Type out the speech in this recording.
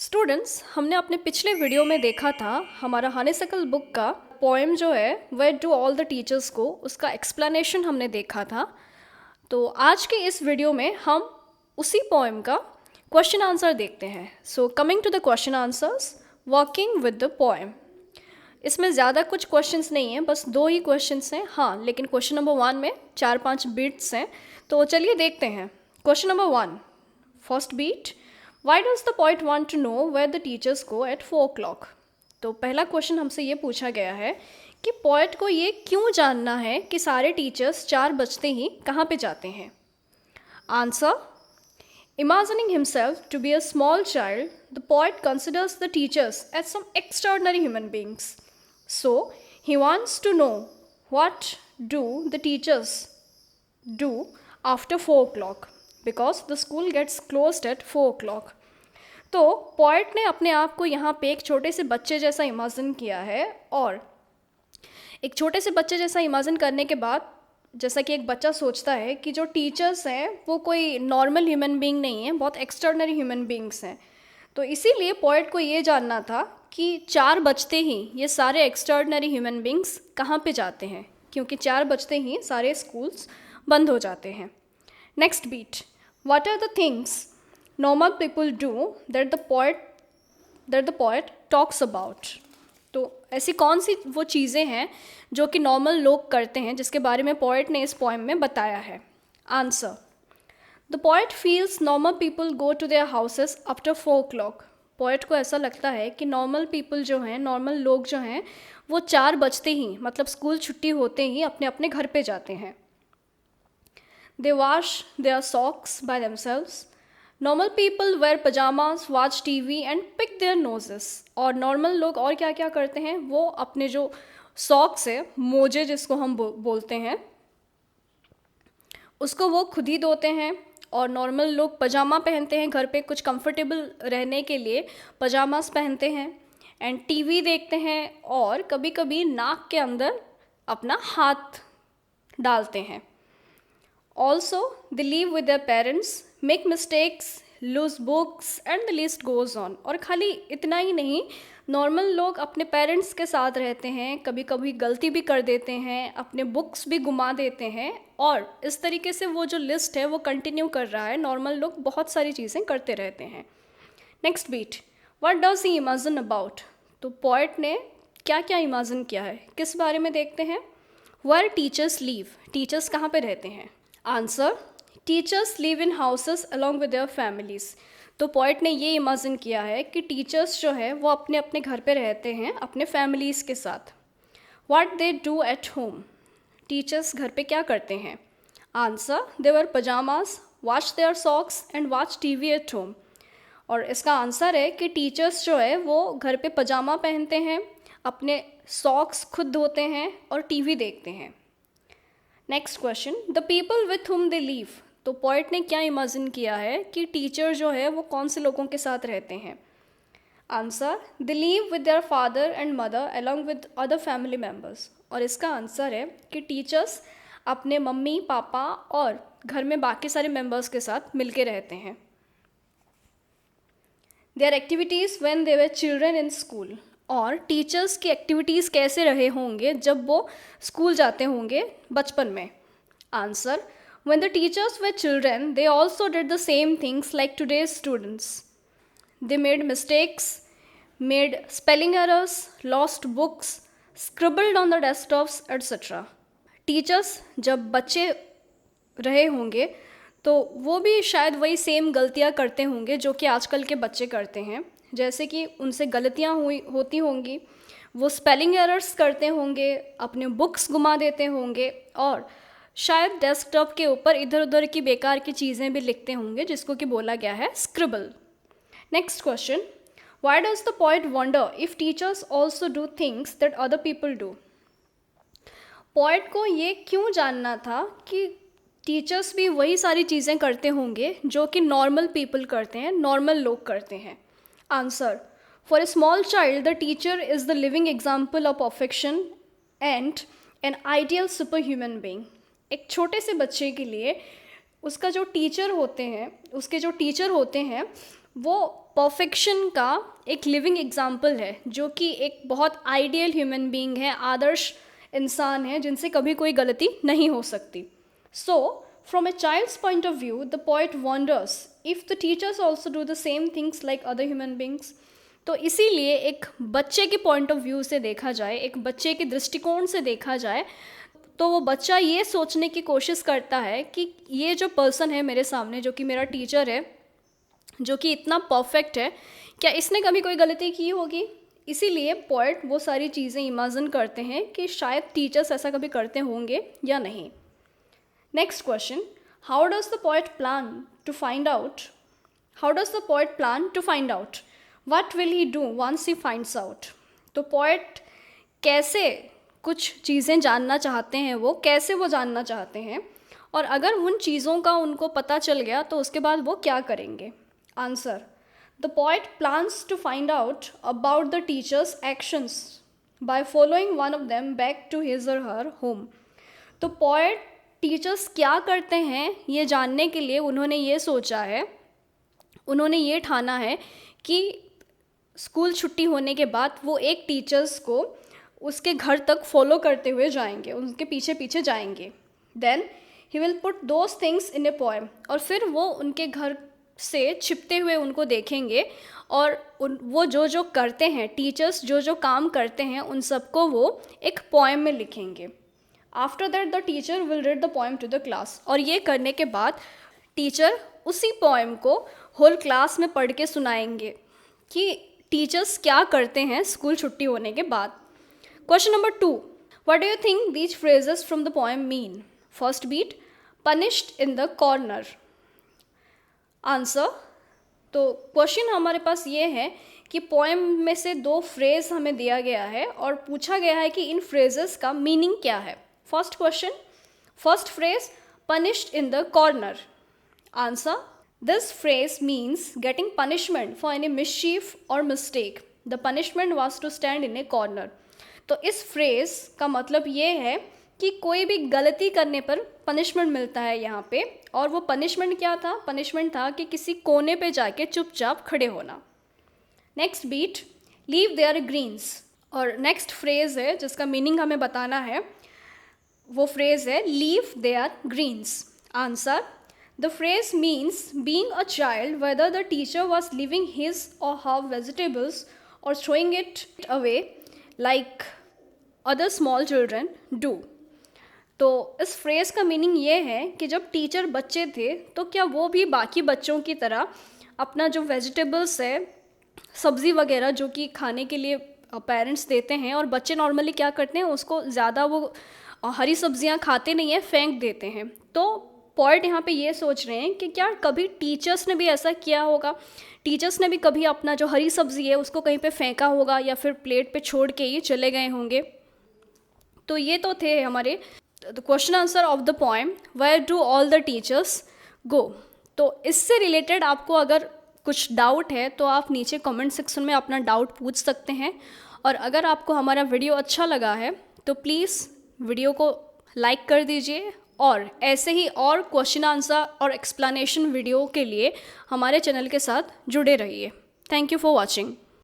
Students, हमने अपने पिछले वीडियो में देखा था हमारा हनीसकल बुक का पोएम जो है where do all the teachers को, उसका एक्सप्लेनेशन हमने देखा था। तो आज के इस वीडियो में हम उसी पोएम का क्वेश्चन आंसर देखते हैं। So coming to the question answers, working with the poem. इसमें ज़्यादा कुछ क्वेश्चंस नहीं हैं, बस 2 ही क्वेश्चंस हैं। हाँ, लेकिन क्वेश्चन नंबर 1 में 4-5 बीट्स हैं, तो चलिए देखते हैं। Question number 1, first beat, Why does the poet want to know where the teachers go at 4 o'clock? तो पहला क्वेश्चन हमसे ये पूछा गया है कि पोएट को ये क्यों जानना है कि सारे टीचर्स 4 बजते ही कहाँ पे जाते हैं। Answer, imagining himself to be a small child, the poet considers the teachers as some extraordinary human beings. So, he wants to know what do the teachers do after 4 o'clock. Because the school gates closed at 4 o'clock. तो poet ने अपने आप को यहाँ पे एक छोटे से बच्चे जैसा इमेजिन किया है, और एक छोटे से बच्चे जैसा इमेजिन करने के बाद जैसा कि एक बच्चा सोचता है कि जो टीचर्स हैं वो कोई नॉर्मल ह्यूमन बीइंग नहीं है, बहुत एक्स्ट्राऑर्डिनरी ह्यूमन बीइंग्स हैं। तो इसीलिए पोएट को ये जानना था कि 4 बजते ही ये सारे एक्स्ट्राऑर्डिनरी ह्यूमन बीइंग्स कहाँ पे जाते हैं, क्योंकि 4 बजते ही सारे स्कूल्स बंद हो जाते हैं। Next beat, What are the things normal people do that the poet talks about? तो ऐसी कौन सी वो चीज़ें हैं जो कि नॉर्मल लोग करते हैं जिसके बारे में पोएट ने इस पोएम में बताया है। Answer, the poet feels normal people go to their houses after 4 o'clock. Poet को ऐसा लगता है कि नॉर्मल पीपल जो हैं, नॉर्मल लोग जो हैं, वो 4 बजते ही, मतलब स्कूल छुट्टी होते ही अपने अपने घर पे जाते हैं। They wash their socks by themselves. Normal people wear pajamas, watch TV and pick their noses. और नॉर्मल लोग और क्या क्या करते हैं, वो अपने जो सॉक्स है, मोजे जिसको हम बोलते हैं, उसको वो खुद ही धोते हैं। और नॉर्मल लोग पजामा पहनते हैं, घर पे कुछ कंफर्टेबल रहने के लिए पजामास पहनते हैं, एंड टीवी देखते हैं, और कभी कभी नाक के अंदर अपना हाथ डालते हैं। Also, they live with their parents, make mistakes, lose books and the list goes on. और खाली इतना ही नहीं, नॉर्मल लोग अपने पेरेंट्स के साथ रहते हैं, कभी कभी गलती भी कर देते हैं, अपने बुक्स भी घुमा देते हैं, और इस तरीके से वो जो लिस्ट है वो कंटिन्यू कर रहा है। नॉर्मल लोग बहुत सारी चीज़ें करते रहते हैं। Next beat, what does he imagine about? तो पोएट ने क्या क्या इमेजिन किया है, किस बारे में देखते हैं। वेयर टीचर्स लीव, टीचर्स कहाँ पे रहते हैं। Answer, teachers live in houses along with their families. तो पोएट ने ये इमेजिन किया है कि टीचर्स जो है वो अपने अपने घर पे रहते हैं अपने फैमिलीज़ के साथ। What they do at home, teachers घर पे क्या करते हैं। Answer, they wear pajamas, watch their socks and watch TV at home. और इसका आंसर है कि टीचर्स जो है वो घर पे पजामा पहनते हैं, अपने सॉक्स खुद धोते हैं और टीवी देखते हैं। Next question, the people with whom they leave. तो पोएट ने क्या इमेजिन किया है कि टीचर जो है वो कौन से लोगों के साथ रहते हैं। Answer, they leave with their father and mother along with other family members. और इसका आंसर है कि टीचर्स अपने मम्मी पापा और घर में बाकी सारे मेम्बर्स के साथ मिलके रहते हैं। There activities when they were children in school. और टीचर्स की एक्टिविटीज़ कैसे रहे होंगे जब वो स्कूल जाते होंगे बचपन में। Answer, when the teachers were children they also did the same things like today's students. They made mistakes, made spelling errors, lost books, scribbled on the desktops etcetera. Teachers जब बच्चे रहे होंगे तो वो भी शायद वही सेम गलतियाँ करते होंगे जो कि आजकल के बच्चे करते हैं, जैसे कि उनसे गलतियाँ होती होंगी, वो स्पेलिंग एरर्स करते होंगे, अपने बुक्स घुमा देते होंगे, और शायद डेस्कटॉप के ऊपर इधर उधर की बेकार की चीज़ें भी लिखते होंगे जिसको कि बोला गया है scribble. Next question, why does the poet wonder if teachers also do things that other people do. Poet को ये क्यों जानना था कि टीचर्स भी वही सारी चीज़ें करते होंगे जो कि नॉर्मल पीपल करते हैं, नॉर्मल लोग करते हैं. Answer, for a small child, the teacher is the living example of perfection and an ideal superhuman being. एक छोटे से बच्चे के लिए उसका जो टीचर होते हैं, उसके जो टीचर होते हैं वो परफेक्शन का एक लिविंग एग्जाम्पल है, जो कि एक बहुत आइडियल ह्यूमन बीइंग है, आदर्श इंसान है जिनसे कभी कोई गलती नहीं हो सकती. So from a child's point of view, the poet wonders if the teachers also do the same things like other human beings. तो इसीलिए एक बच्चे के पॉइंट ऑफ व्यू से देखा जाए, एक बच्चे के दृष्टिकोण से देखा जाए, तो वो बच्चा ये सोचने की कोशिश करता है कि ये जो पर्सन है मेरे सामने, जो कि मेरा टीचर है, जो कि इतना परफेक्ट है, क्या इसने कभी कोई गलती की होगी. इसीलिए पोएट वो सारी चीज़ें इमेजिन करते हैं कि शायद टीचर्स ऐसा कभी करते होंगे या नहीं. Next question, how does the poet plan to find out what will he do once he finds out. तो poet कैसे कुछ चीज़ें जानना चाहते हैं, वो कैसे वो जानना चाहते हैं, और अगर उन चीज़ों का उनको पता चल गया तो उसके बाद वो क्या करेंगे. Answer, the poet plans to find out about the teacher's actions by following one of them back to his or her home. तो poet टीचर्स क्या करते हैं ये जानने के लिए उन्होंने ये सोचा है, उन्होंने ये ठाना है कि स्कूल छुट्टी होने के बाद वो एक टीचर्स को उसके घर तक फॉलो करते हुए जाएंगे, उनके पीछे पीछे जाएंगे. Then he will put those things in a poem, और फिर वो उनके घर से छिपते हुए उनको देखेंगे और वो जो जो करते हैं, टीचर्स जो जो काम करते हैं, उन सबको वो एक पोएम में लिखेंगे. After that the teacher will read the poem to the class, और ये करने के बाद टीचर उसी पोएम को होल क्लास में पढ़ के सुनाएंगे कि टीचर्स क्या करते हैं स्कूल छुट्टी होने के बाद. Question number 2, what do you think these phrases from the poem mean. First beat, punished in the corner. Answer, तो क्वेश्चन हमारे पास ये है कि पोएम में से 2 फ्रेज हमें दिया गया है और पूछा गया है कि इन फ्रेजेस का मीनिंग क्या है. First question, first phrase, punished in the corner. Answer, this phrase means getting punishment for any mischief or mistake. The punishment was to stand in a corner. तो इस फ्रेज का मतलब ये है कि कोई भी गलती करने पर पनिशमेंट मिलता है यहाँ पे, और वो पनिशमेंट क्या था, पनिशमेंट था कि किसी कोने पे जाके चुपचाप खड़े होना. Next beat, leave their greens, और नेक्स्ट फ्रेज है जिसका मीनिंग हमें बताना है, वो फ्रेज है leave their greens. Answer, the phrase means being a child whether the teacher was leaving his or her vegetables और throwing it away like other small children do. तो इस फ्रेज का मीनिंग ये है कि जब टीचर बच्चे थे तो क्या वो भी बाकी बच्चों की तरह अपना जो वेजिटेबल्स है, सब्ज़ी वगैरह जो कि खाने के लिए पेरेंट्स देते हैं, और बच्चे नॉर्मली क्या करते हैं, उसको ज़्यादा वो हरी सब्जियां खाते नहीं हैं, फेंक देते हैं. तो पॉइंट यहाँ पे ये सोच रहे हैं कि क्या कभी टीचर्स ने भी ऐसा किया होगा, टीचर्स ने भी कभी अपना जो हरी सब्जी है उसको कहीं पे फेंका होगा या फिर प्लेट पे छोड़ के ही चले गए होंगे. तो ये तो थे हमारे question answer of the poem where do all the teachers go. तो इससे रिलेटेड आपको अगर कुछ डाउट है तो आप नीचे कमेंट सेक्शन में अपना डाउट पूछ सकते हैं. और अगर आपको हमारा वीडियो अच्छा लगा है तो प्लीज़ वीडियो को लाइक कर दीजिए, और ऐसे ही और क्वेश्चन आंसर और एक्सप्लेनेशन वीडियो के लिए हमारे चैनल के साथ जुड़े रहिए. Thank you for watching.